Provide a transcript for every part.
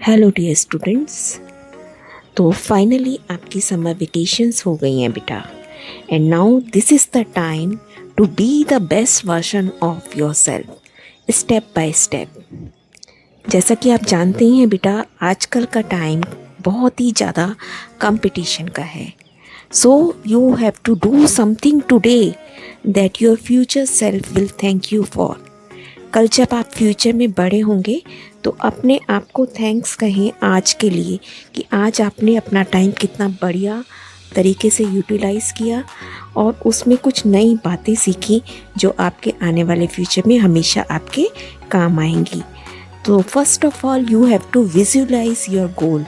Hello dear students. तो finally आपकी summer vacations हो गई हैं बेटा, and now this is the time to be the best version of yourself step by step. जैसा कि आप जानते ही हैं बेटा, आजकल का टाइम बहुत ही ज़्यादा कंपटीशन का है। So you have to do something today that your future self will thank you for. कल जब आप फ्यूचर में बड़े होंगे तो अपने आप को थैंक्स कहें आज के लिए कि आज आपने अपना टाइम कितना बढ़िया तरीके से यूटिलाइज़ किया और उसमें कुछ नई बातें सीखी जो आपके आने वाले फ्यूचर में हमेशा आपके काम आएंगी। तो first of all you have to visualise your goal.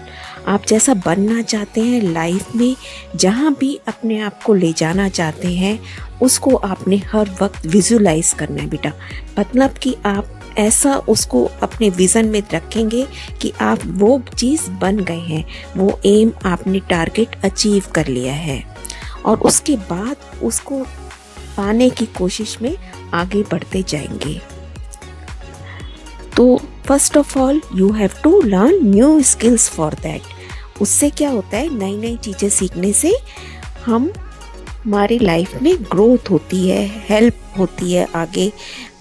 आप जैसा बनना चाहते हैं लाइफ में, जहाँ भी अपने आप को ले जाना चाहते हैं, उसको आपने हर वक्त विजुअलाइज करना है बेटा। मतलब कि आप ऐसा उसको अपने विज़न में रखेंगे कि आप वो चीज़ बन गए हैं, वो एम आपने टारगेट अचीव कर लिया है और उसके बाद उसको पाने की कोशिश में आगे बढ़ते जाएंगे। तो first of all you have to learn new skills for that. उससे क्या होता है, नई नई चीज़ें सीखने से हमारी लाइफ में ग्रोथ होती है, हेल्प होती है, आगे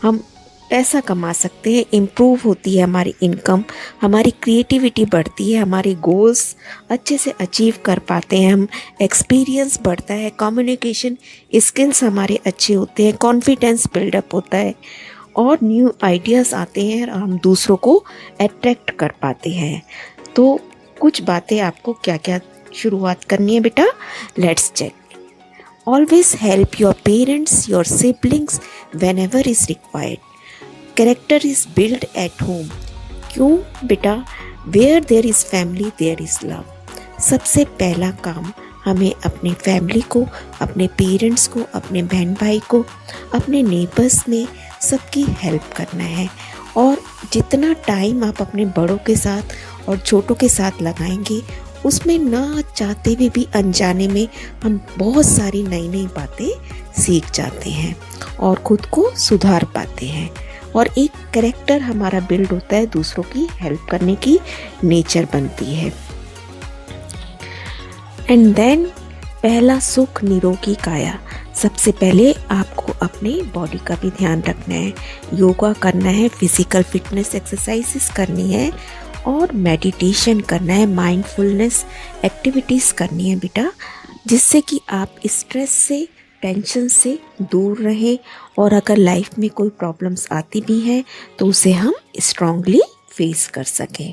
हम पैसा कमा सकते हैं, इम्प्रूव होती है हमारी इनकम, हमारी क्रिएटिविटी बढ़ती है, हमारे गोल्स अच्छे से अचीव कर पाते हैं हम, एक्सपीरियंस बढ़ता है, कम्युनिकेशन स्किल्स हमारे अच्छे होते हैं, कॉन्फिडेंस बिल्डअप होता है और न्यू आइडियाज़ आते हैं और हम दूसरों को अट्रैक्ट कर पाते हैं। तो कुछ बातें आपको क्या क्या शुरुआत करनी है बेटा, let's check. Always help your parents, your siblings whenever is required. Character is build at home. क्यों बेटा, where there is family there is love. सबसे पहला काम हमें अपनी फैमिली को, अपने पेरेंट्स को, अपने बहन भाई को, अपने नेबर्स में सबकी हेल्प करना है। और जितना टाइम आप अपने बड़ों के साथ और छोटों के साथ लगाएंगे, उसमें ना चाहते हुए भी अनजाने में हम बहुत सारी नई नई बातें सीख जाते हैं और खुद को सुधार पाते हैं और एक कैरेक्टर हमारा बिल्ड होता है, दूसरों की हेल्प करने की नेचर बनती है। एंड देन पहला सुख निरोगी काया। सबसे पहले आपको अपने बॉडी का भी ध्यान रखना है, योगा करना है, फिजिकल फिटनेस एक्सरसाइजेस करनी है और मेडिटेशन करना है, माइंडफुलनेस एक्टिविटीज़ करनी है बेटा, जिससे कि आप स्ट्रेस से, टेंशन से दूर रहें और अगर लाइफ में कोई प्रॉब्लम्स आती भी हैं तो उसे हम स्ट्रांगली फेस कर सकें।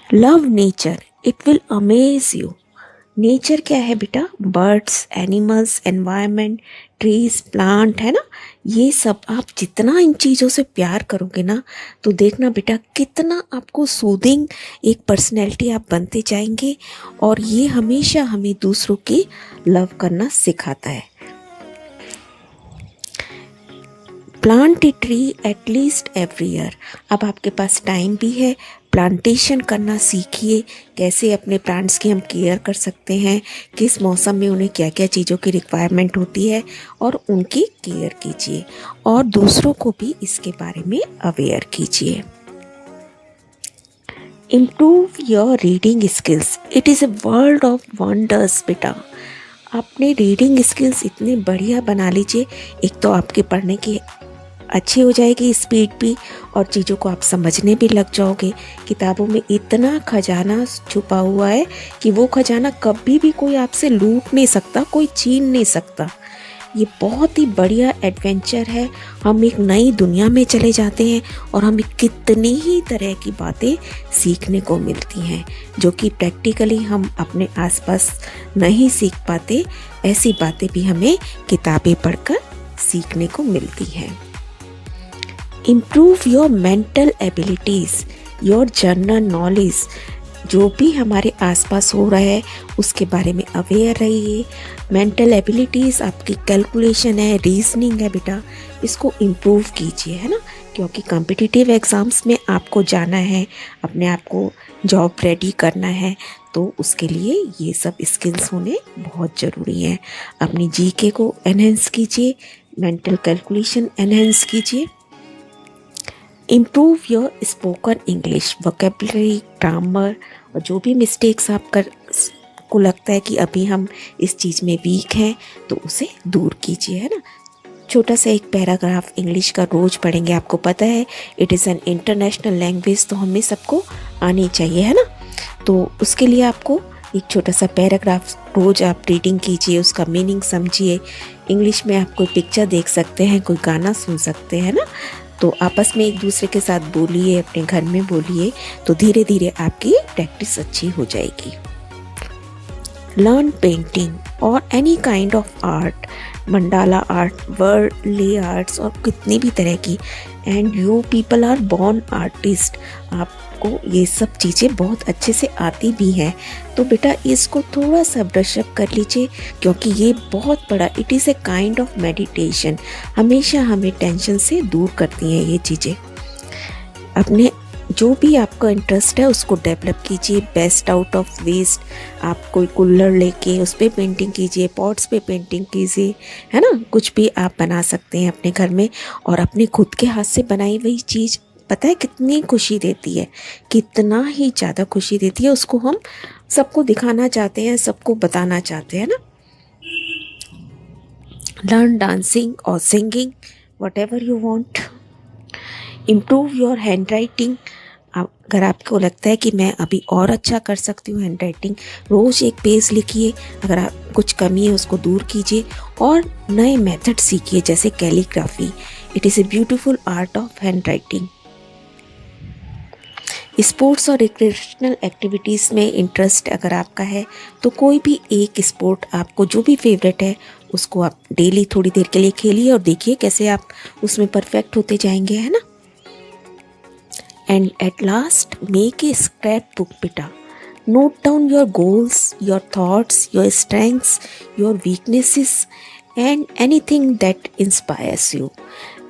Love nature, it will amaze you. Nature क्या है बेटा, birds, animals, environment, trees, plant, है ना। ये सब आप जितना इन चीज़ों से प्यार करोगे ना, तो देखना बेटा कितना आपको सूदिंग एक पर्सनैलिटी आप बनते जाएंगे और ये हमेशा हमें दूसरों की लव करना सिखाता है। Plant a tree at least every year. अब आपके पास टाइम भी है, प्लांटेशन करना सीखिए, कैसे अपने प्लांट्स की हम केयर कर सकते हैं, किस मौसम में उन्हें क्या क्या चीज़ों की रिक्वायरमेंट होती है और उनकी केयर कीजिए और दूसरों को भी इसके बारे में अवेयर कीजिए। Improve your reading skills, it is a world of wonders बेटा। अपने रीडिंग स्किल्स इतने बढ़िया बना लीजिए, एक तो आपके पढ़ने की अच्छी हो जाएगी स्पीड भी और चीज़ों को आप समझने भी लग जाओगे। किताबों में इतना खजाना छुपा हुआ है कि वो खजाना कभी भी कोई आपसे लूट नहीं सकता, कोई छीन नहीं सकता। ये बहुत ही बढ़िया एडवेंचर है, हम एक नई दुनिया में चले जाते हैं और हमें कितनी ही तरह की बातें सीखने को मिलती हैं जो कि प्रैक्टिकली हम अपने आसपास नहीं सीख पाते। ऐसी बातें भी हमें किताबें पढ़कर सीखने को मिलती हैं। Improve your mental abilities, your general knowledge. जो भी हमारे आसपास हो रहा है उसके बारे में अवेयर रहिए। मेंटल एबिलिटीज़ आपकी कैलकुलेशन है, रीजनिंग है बेटा, इसको इम्प्रूव कीजिए, है ना, क्योंकि कॉम्पिटिटिव एग्ज़ाम्स में आपको जाना है, अपने आप को जॉब रेडी करना है, तो उसके लिए ये सब स्किल्स होने बहुत ज़रूरी हैं। अपनी जीके को एनहेंस कीजिए, मेंटल कैलकुलेशन एनहेंस कीजिए। Improve your spoken English, vocabulary, grammar, और जो भी मिस्टेक्स आप को लगता है कि अभी हम इस चीज़ में वीक हैं तो उसे दूर कीजिए, है ना। छोटा सा एक पैराग्राफ इंग्लिश का रोज़ पढ़ेंगे, आपको पता है it is an international language, तो हमें सबको आनी चाहिए, है ना। तो उसके लिए आपको एक छोटा सा पैराग्राफ रोज़ आप रीडिंग कीजिए, उसका मीनिंग समझिए। इंग्लिश में आप कोई पिक्चर देख सकते हैं, कोई गाना सुन सकते हैं ना, तो आपस में एक दूसरे के साथ बोलिए, अपने घर में बोलिए, तो धीरे धीरे आपकी प्रैक्टिस अच्छी हो जाएगी। लर्न पेंटिंग और any kind of art, mandala art, worldly arts और कितनी भी तरह की, and you people are born artist, आपको ये सब चीज़ें बहुत अच्छे से आती भी हैं। तो बेटा इसको थोड़ा सा ब्रशअप कर लीजिए, क्योंकि ये बहुत बड़ा, it is a kind of meditation, हमेशा हमें टेंशन से दूर करती हैं ये चीज़ें। अपने जो भी आपका इंटरेस्ट है उसको डेवलप कीजिए, बेस्ट आउट ऑफ वेस्ट। आप कोई कुल्लड़ लेके उस पर पेंटिंग कीजिए, पॉट्स पे पेंटिंग कीजिए, है ना, कुछ भी आप बना सकते हैं अपने घर में। और अपने खुद के हाथ से बनाई हुई चीज़ पता है कितनी खुशी देती है, कितना ही ज़्यादा खुशी देती है, उसको हम सबको दिखाना चाहते हैं, सबको बताना चाहते हैं ना। लर्न डांसिंग और singing, what ever you want. Improve your hand writing, अगर आपको लगता है कि मैं अभी और अच्छा कर सकती हूँ हैंड राइटिंग, रोज़ एक पेज लिखिए, अगर आप कुछ कमी है उसको दूर कीजिए और नए मेथड सीखिए, जैसे calligraphy, it is a beautiful art of hand writing. Sports और रिक्रिएशनल एक्टिविटीज़ में इंटरेस्ट अगर आपका है तो कोई भी एक स्पोर्ट आपको जो भी फेवरेट है उसको आप डेली थोड़ी देर के लिए खेलिए और देखिए कैसे आप उसमें परफेक्ट होते जाएंगे, है ना। And at last, make a scrapbook, beta. Note down your goals, your thoughts, your strengths, your weaknesses, and anything that inspires you.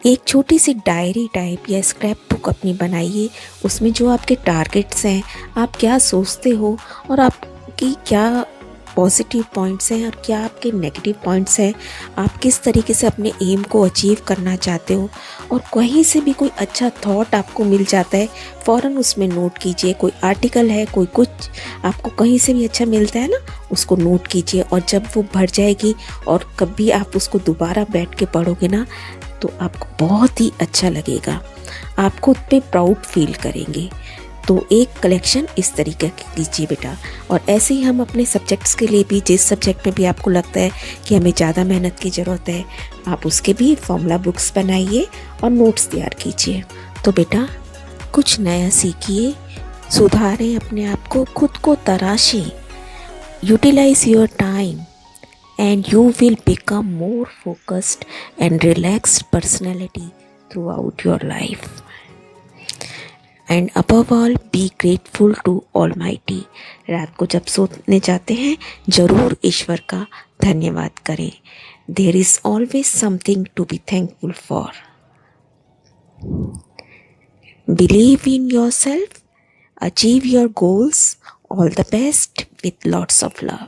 एक छोटी सी डायरी टाइप या स्क्रैप बुक अपनी बनाइए, उसमें जो आपके टारगेट्स हैं, आप क्या सोचते हो और आपकी क्या पॉजिटिव पॉइंट्स हैं और क्या आपके नेगेटिव पॉइंट्स हैं, आप किस तरीके से अपने एम को अचीव करना चाहते हो, और कहीं से भी कोई अच्छा थॉट आपको मिल जाता है फ़ौरन उसमें नोट कीजिए। कोई आर्टिकल है, कोई कुछ आपको कहीं से भी अच्छा मिलता है ना, उसको नोट कीजिए, और जब वो भर जाएगी और कभी आप उसको दोबारा बैठ के पढ़ोगे ना तो आपको बहुत ही अच्छा लगेगा, आप खुद पे प्राउड फील करेंगे। तो एक कलेक्शन इस तरीके की कीजिए बेटा। और ऐसे ही हम अपने सब्जेक्ट्स के लिए भी, जिस सब्जेक्ट में भी आपको लगता है कि हमें ज़्यादा मेहनत की ज़रूरत है, आप उसके भी फॉर्मूला बुक्स बनाइए और नोट्स तैयार कीजिए। तो बेटा कुछ नया सीखिए, सुधारें अपने आप को, खुद को तराशें, utilise your time and you will become more focused and relaxed personality throughout your life. And above all be grateful to Almighty. रात को जब सोने जाते हैं ज़रूर ईश्वर का धन्यवाद करें। There is always something to be thankful for. Believe in yourself, achieve your goals, all the best with lots of love.